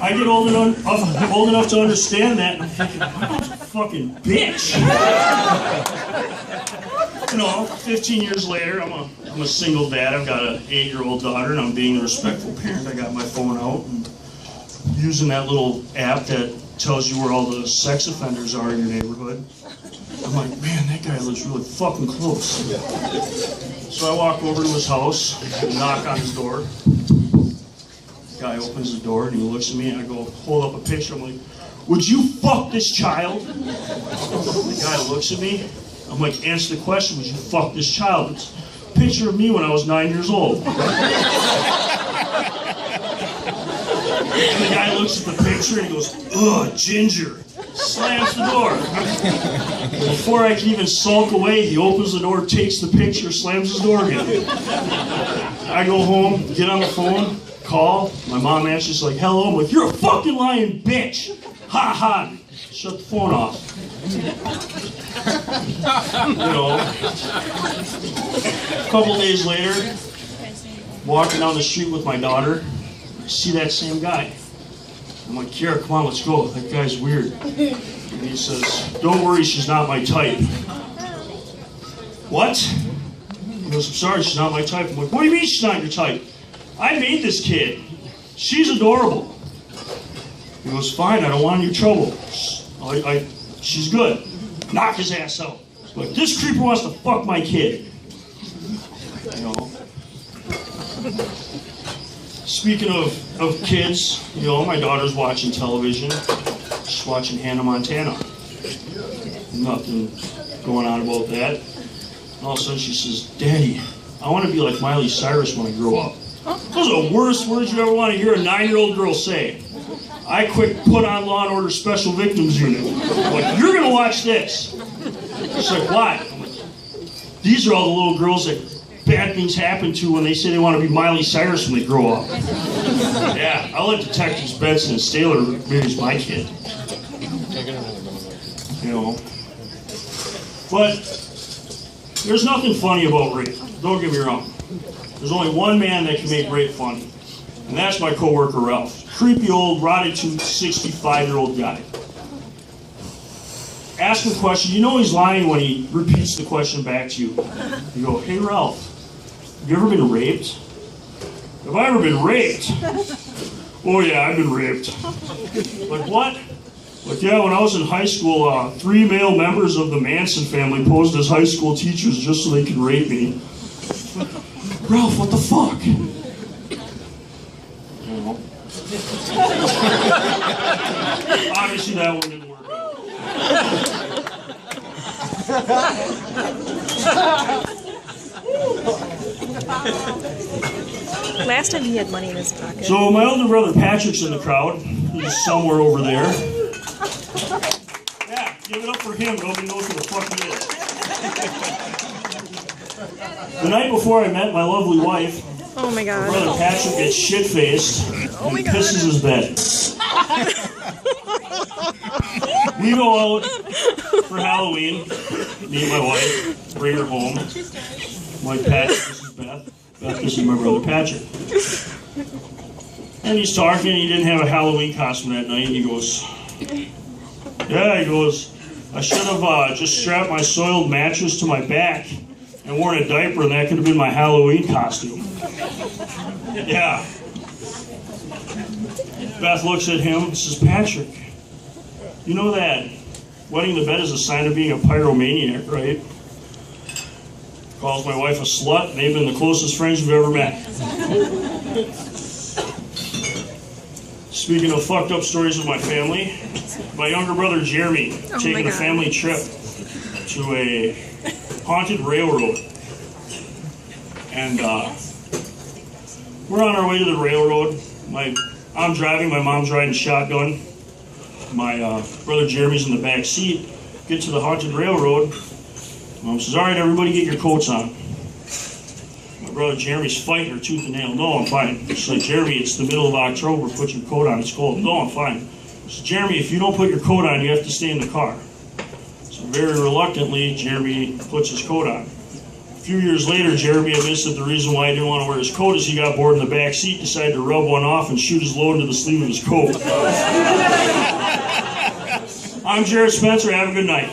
I get old enough to understand that. I'm thinking, I'm a fucking bitch. You know, 15 years later, I'm a single dad. I've got an 8-year-old daughter, and I'm being a respectful parent. I got my phone out and using that little app that tells you where all the sex offenders are in your neighborhood. I'm like, man, that guy lives really fucking close. So I walk over to his house and knock on his door. The guy opens the door and he looks at me and I go, hold up a picture. I'm like, would you fuck this child? The guy looks at me. I'm like, answer the question, would you fuck this child? It's a picture of me when I was 9 years old. And the guy looks at the picture and he goes, ugh, ginger. Slams the door. Before I can even sulk away, he opens the door, takes the picture, slams his door again. I go home, get on the phone, call. My mom answers like, hello. I'm like, you're a fucking lying bitch. Ha ha. Shut the phone off. You know. A couple days later, walking down the street with my daughter, I see that same guy. I'm like, Kiara, come on, let's go. That guy's weird. And he says, don't worry, she's not my type. What? He goes, I'm sorry, she's not my type. I'm like, what do you mean she's not your type? I made this kid. She's adorable. He goes, fine, I don't want any trouble. She's good. Knock his ass out. I'm like, this creeper wants to fuck my kid. You know. Speaking of kids, you know, my daughter's watching television. She's watching Hannah Montana. Nothing going on about that. And all of a sudden she says, Daddy, I want to be like Miley Cyrus when I grow up. Those are the worst words you ever want to hear a 9-year-old girl say. I quick put on Law & Order Special Victims Unit. I'm like, you're going to watch this. She's like, why? I'm like, these are all the little girls that bad things happen to when they say they want to be Miley Cyrus when they grow up. Yeah, I'll let Detectives Benson and Staler raise my kid. You know. But there's nothing funny about rape. Don't get me wrong. There's only one man that can make rape funny. And that's my coworker Ralph. Creepy old, rotted-toothed, 65-year-old guy. Ask him a question. You know he's lying when he repeats the question back to you. You go, hey Ralph, have you ever been raped? Have I ever been raped? Oh yeah, I've been raped. Like what? Like yeah, when I was in high school, 3 male members of the Manson family posed as high school teachers just so they could rape me. Ralph, what the fuck? You know. Obviously that one didn't work out. Last time he had money in his pocket. So my older brother Patrick's in the crowd. He's somewhere over there. Yeah, give it up for him. Nobody knows who the fuck he is. The night before I met my lovely wife, oh my God, my brother Patrick gets shit-faced and pisses his bed. We go out for Halloween, me and my wife, bring her home. I'm like, Patrick, this is Beth. Beth, this is my brother Patrick. And he's talking, he didn't have a Halloween costume that night. He goes, yeah, he goes, I should have just strapped my soiled mattress to my back and worn a diaper, and that could have been my Halloween costume. Yeah. Beth looks at him and says, Patrick, you know that wetting the bed is a sign of being a pyromaniac, right? Calls my wife a slut, and they've been the closest friends you've ever met. Speaking of fucked up stories of my family, my younger brother Jeremy taking a family trip to a haunted railroad. And we're on our way to the railroad. I'm driving, my mom's riding shotgun. My brother Jeremy's in the back seat. Get to the haunted railroad. Mom says, all right, everybody get your coats on. My brother Jeremy's fighting her tooth and nail. No, I'm fine. She's like, Jeremy, it's the middle of October. Put your coat on. It's cold. No, I'm fine. She says, Jeremy, if you don't put your coat on, you have to stay in the car. So very reluctantly, Jeremy puts his coat on. few years later, Jeremy admits that the reason why he didn't want to wear his coat is he got bored in the back seat, decided to rub one off and shoot his load into the sleeve of his coat. I'm Jared Spencer. Have a good night.